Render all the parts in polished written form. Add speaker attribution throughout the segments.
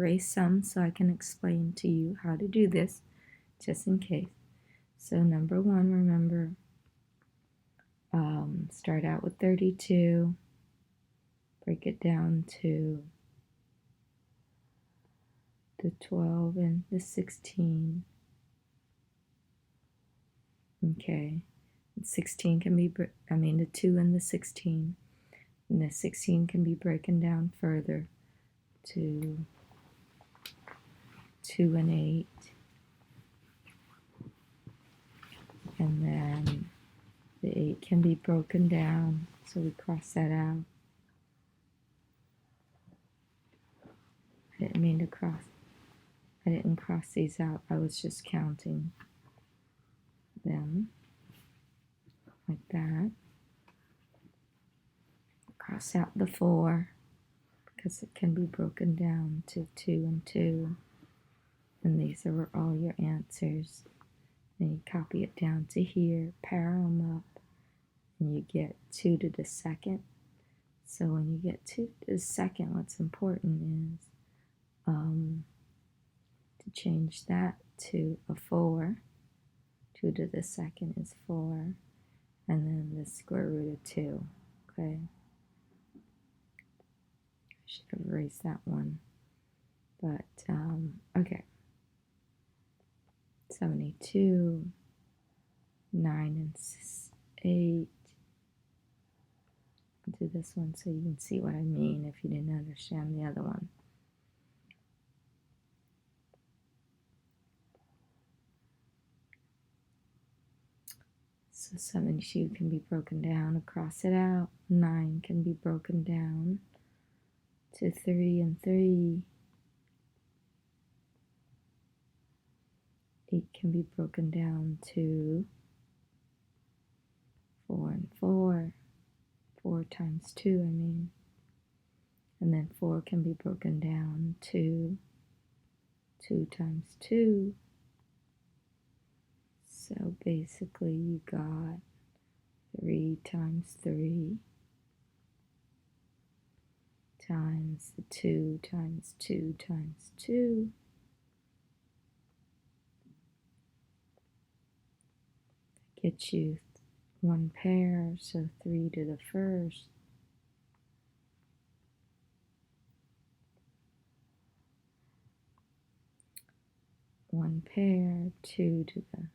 Speaker 1: erase some so I can explain to you how to do this, just in case. So number 1, remember, start out with 32, break it down to the 12 and the 16. Okay, 16 can be, the 2 and the 16. And the 16 can be broken down further to 2 and 8. And then the 8 can be broken down, so we cross that out. I didn't mean to cross. I didn't cross these out. I was just counting them like that. Cross out the 4 because it can be broken down to 2 and 2. And these are all your answers. Then you copy it down to here, pair them up, and you get 2 to the second. So when you get 2 to the second, what's important is to change that to a 4. 2 to the second is 4. And then the square root of 2. Okay. I should have erased that one. But, okay. 72, 9 and 8. I'll do this one so you can see what I mean if you didn't understand the other one. So 72 can be broken down, cross it out. 9 can be broken down to 3 and 3. 8 can be broken down to 4 and 4. 4 times 2, And then 4 can be broken down to 2 times 2. So basically you got 3 times 3 times the 2 times 2 times 2. Gets you 1 pair, so 3 to the first. One pair, 2 to the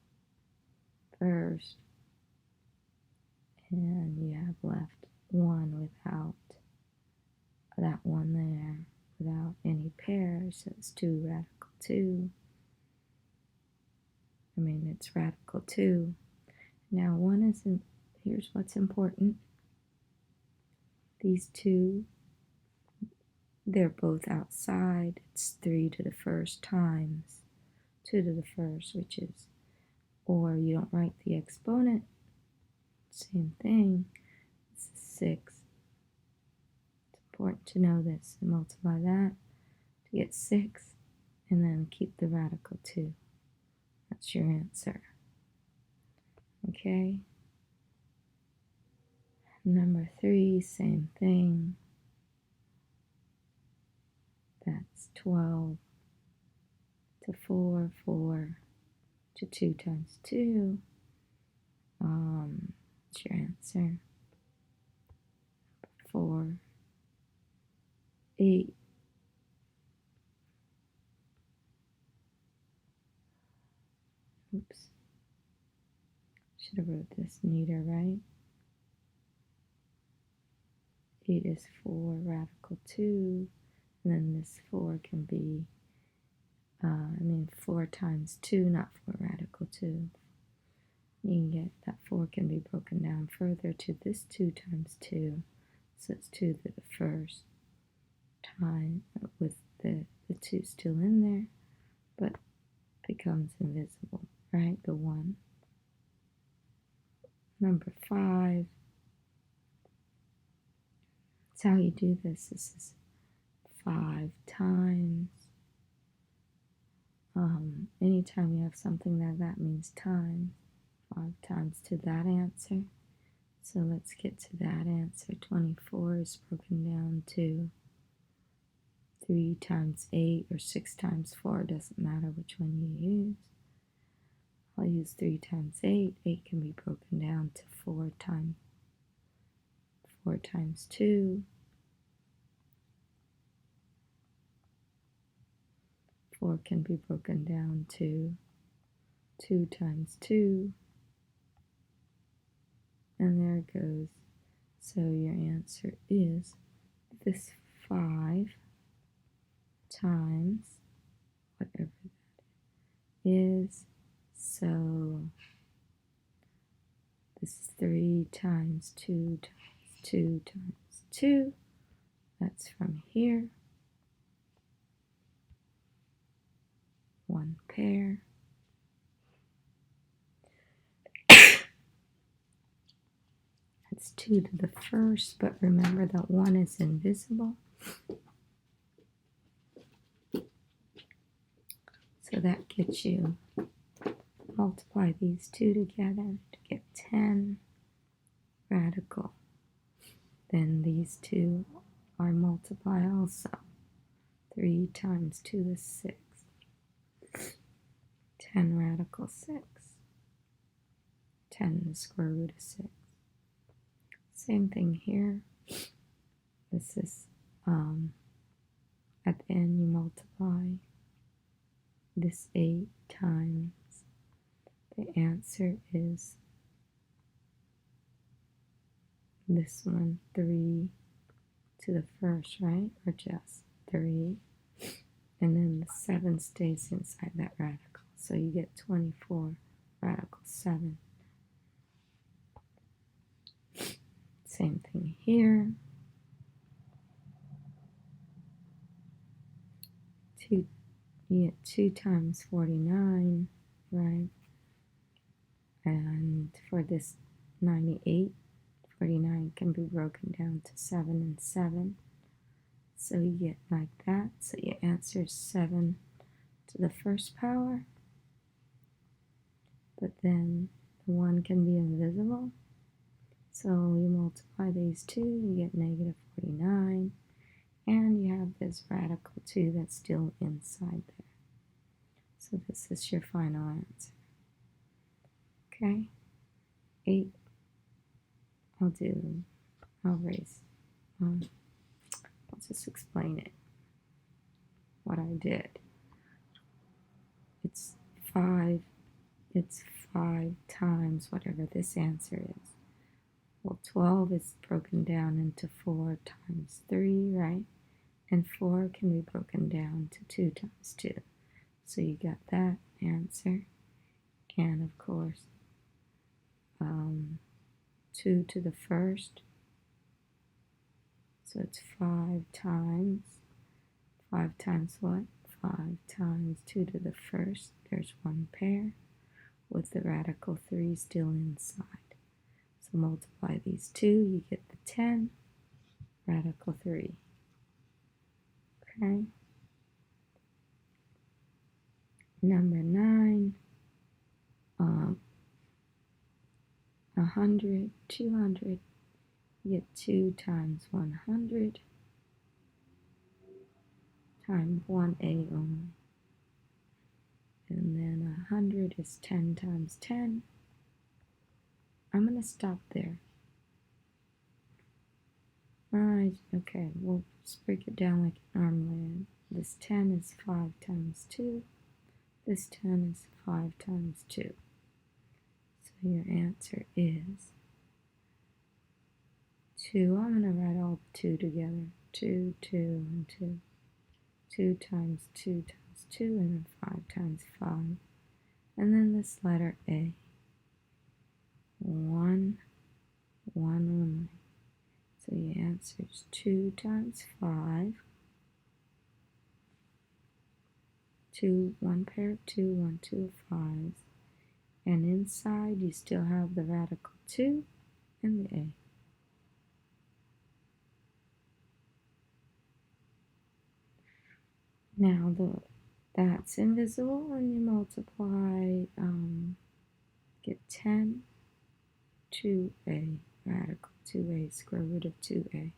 Speaker 1: first, and you have left 1 without that 1 there, without any pairs, so it's 2 radical 2. It's radical 2. Now 1 isn't, here's what's important. These 2, they're both outside. It's 3 to the first times 2 to the first, which is, or you don't write the exponent, same thing, it's 6. It's important to know this, and multiply that to get 6, and then keep the radical 2. That's your answer. Okay. Number 3, same thing. That's 12 to 4, 4 to 2 times 2. That's your answer. 4, 8. Oops. Should have wrote this neater, right? 8 is 4 radical 2. And then this 4 can be, 4 times 2, not 4 radical 2. You can get that 4 can be broken down further to this 2 times 2. So it's 2 to the first time with the 2 still in there, but becomes invisible, right? The 1. Number 5. That's how you do this. This is 5 times. Anytime you have something that means times. 5 times to that answer. So let's get to that answer. 24 is broken down to 3 times 8 or 6 times 4, doesn't matter which one you use. I'll use 3 times 8. 8 can be broken down to 4 times 2. 4 can be broken down to 2 times 2. And there it goes. So your answer is this 5 times whatever that is. So this is 3 times 2 times 2 times 2. That's from here. 1 pair. That's 2 to the first, but remember that 1 is invisible. So that gets you, multiply these two together to get 10 radical. Then these two are multiply also. 3 times 2 is 6. 10 radical 6. 10 to the square root of 6. Same thing here. This is, at the end you multiply this 8 times. The answer is this one, 3 to the first, right? Or just 3. And then the 7 stays inside that radical. So you get 24 radical 7. Same thing here. 2, you get 2 times 49, right? And for this 98, 49 can be broken down to 7 and 7. So you get like that. So your answer is 7 to the first power. But then the 1 can be invisible. So you multiply these two, you get negative 49. And you have this radical 2 that's still inside there. So this is your final answer. Okay? 8. I'll raise. I'll just explain it. What I did. It's 5 times whatever this answer is. Well, 12 is broken down into 4 times 3, right? And 4 can be broken down to 2 times 2. So you got that answer. And of course, 2 to the first. So it's 5 times what? 5 times 2 to the first. There's 1 pair with the radical 3 still inside. So multiply these two, you get the 10 radical 3. Okay. Number 9. 100, 200. You get 2 times 100 times 1a only. And then 100 is 10 times 10. I'm going to stop there. Alright, okay, we'll just break it down like it normally is. This 10 is 5 times 2. This 10 is 5 times 2. So your answer is 2. I'm going to write all the 2 together. 2, 2, and 2. 2 times 2 times 2, and then 5 times 5. And then this letter A. 1 only. So your answer is 2 times 5. 2, 1 pair of 2, 1, 2 of 5s. And inside you still have the radical 2 and the A. Now that's invisible, and you multiply, get 10, 2a, radical 2a, square root of 2a.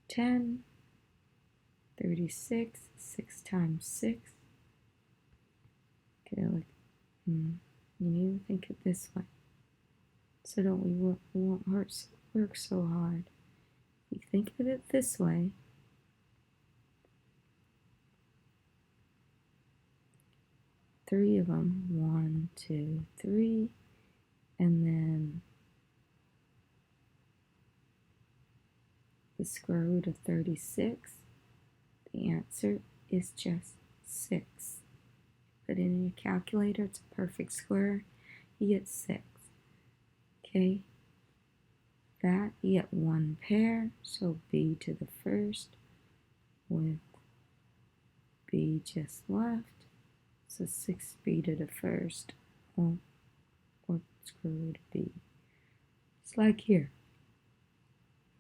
Speaker 1: 10 36, 6 times 6. Okay, look, you need to think it this way. So we won't work so hard. If you think of it this way, three of them, 1, 2, 3, and then the square root of 36, the answer is just 6. Put it in your calculator, it's a perfect square, you get 6. Okay, that you get one pair, so b to the first with b just left, so 6b to the first, or square root of b. It's like here.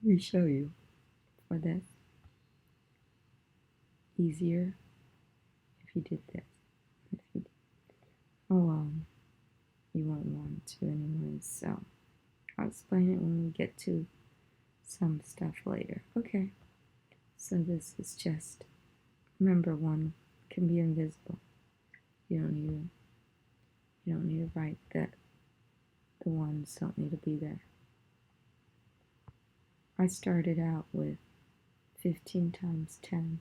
Speaker 1: Let me show you for this. Easier if you did this. If you did. Oh, you won't want to anyway, so I'll explain it when we get to some stuff later. Okay, so this is just, remember, 1 can be invisible. You don't need to write that the ones don't need to be there. I started out with 15 times 10.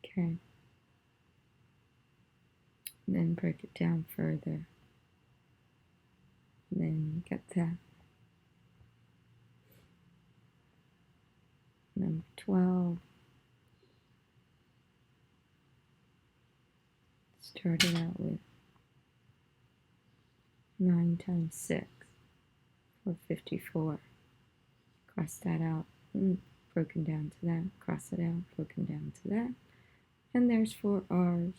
Speaker 1: Okay. And then break it down further. And then get that. Number 12. Started out with 9 times 6 for 54. Cross that out, broken down to that. Cross it out, broken down to that. And there's 4 r's.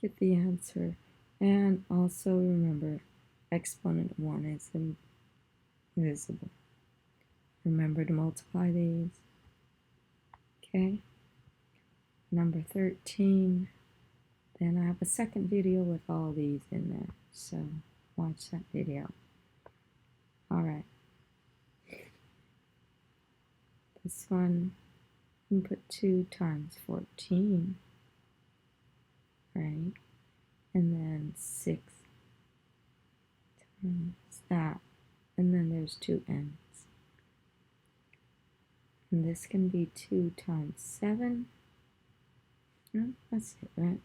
Speaker 1: Get the answer. And also remember, exponent of 1 is invisible. Remember to multiply these. Okay. Number 13. Then I have a second video with all these in there, so watch that video. Alright. This one, you can put 2 times 14, right? And then 6 times that. And then there's 2 n's. And this can be 2 times 7. No, that's it, right?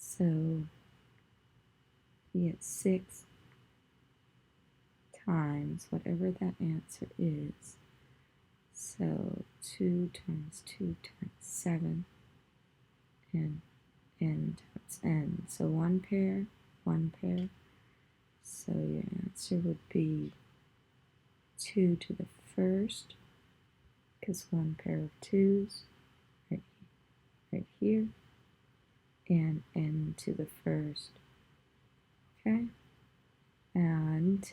Speaker 1: So you get 6 times whatever that answer is. So 2 times 2 times 7, and n times n. So 1 pair, 1 pair. So your answer would be 2 to the first, because 1 pair of 2's right here, and n to the first. Okay? And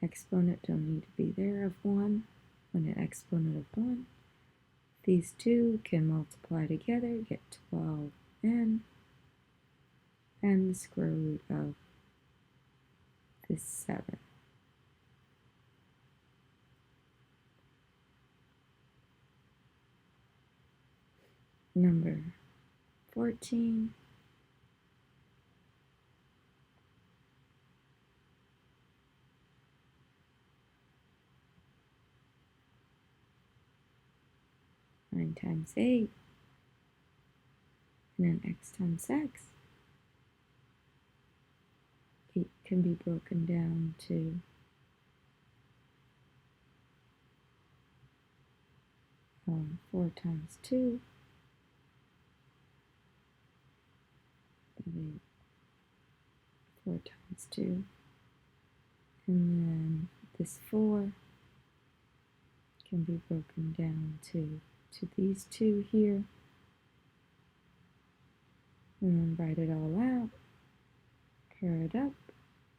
Speaker 1: exponent don't need to be there of 1. When an exponent of 1, these 2 can multiply together, get 12n, and the square root of this 7. Number 14. Nine times 8, and then x times x. 8 can be broken down to 4 times 2. 4 times 2. And then this 4 can be broken down to these 2 here. And then write it all out, pair it up,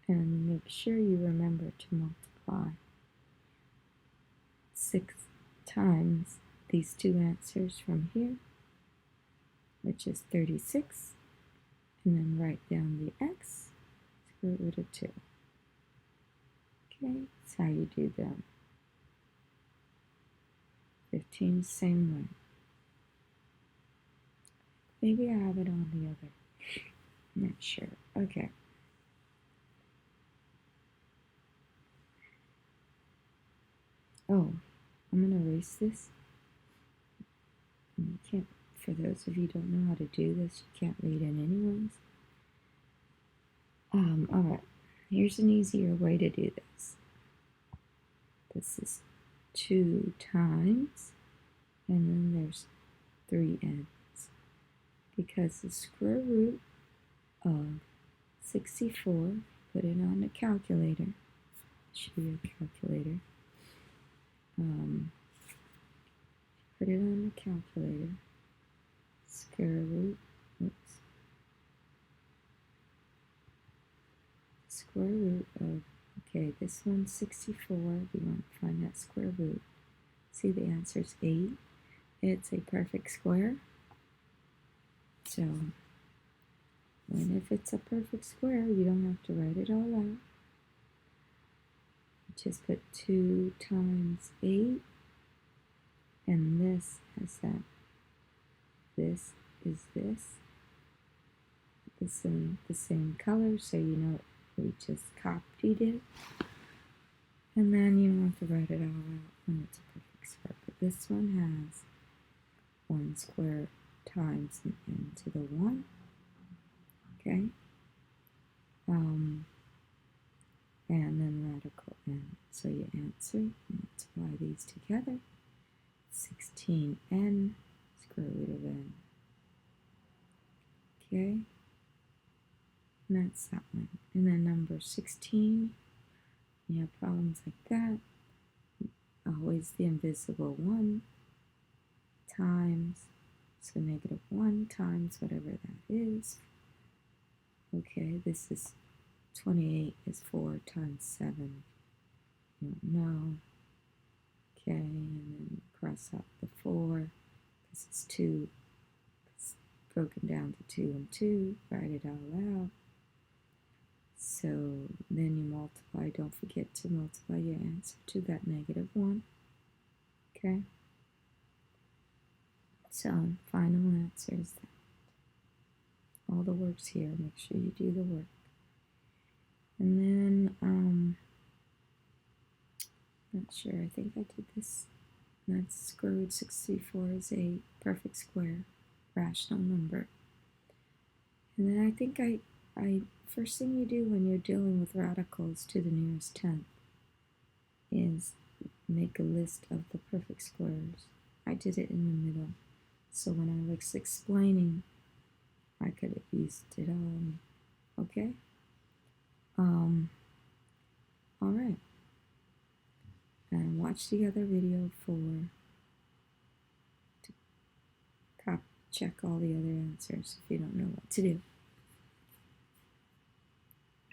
Speaker 1: and make sure you remember to multiply 6 times these 2 answers from here, which is 36, and then write down the x, square root of 2. Okay, that's how you do them. 13 same way. Maybe I have it on the other. I'm not sure. Okay. Oh, I'm going to erase this. You can't, for those of you who don't know how to do this, you can't read it anyways. Alright, here's an easier way to do this. This is 2 times, and then there's 3 n's. Because the square root of 64, put it on the calculator. Show you a calculator. Put it on the calculator. Square root, square root of, okay, this one's 64. We want to find that square root. See, the answer is 8. It's a perfect square. So, if it's a perfect square, you don't have to write it all out. Just put 2 times 8, and this has that. This is this. It's in the same color, so you know we just copied it. And then you don't have to write it all out when it's a perfect square. But this one has 1 square times n to the 1. Okay? And then radical n. So you answer, multiply these together. 16n square root of n. Okay? And that's that one. And then number 16, you have problems like that. Always the invisible 1 times, so negative 1 times whatever that is. Okay, this is 28 is 4 times 7. You don't know. Okay, and then cross out the 4 because it's 2. It's broken down to 2 and 2. Write it out loud. So then you multiply. Don't forget to multiply your answer to that negative 1. Okay? So final answer is that. All the work's here. Make sure you do the work. And then, not sure. I think I did this. That's square root 64 is a perfect square, rational number. And then I think I first thing you do when you're dealing with radicals to the nearest tenth is make a list of the perfect squares. I did it in the middle. So when I was explaining, I could have used it all. Okay? Alright. And watch the other video to check all the other answers if you don't know what to do.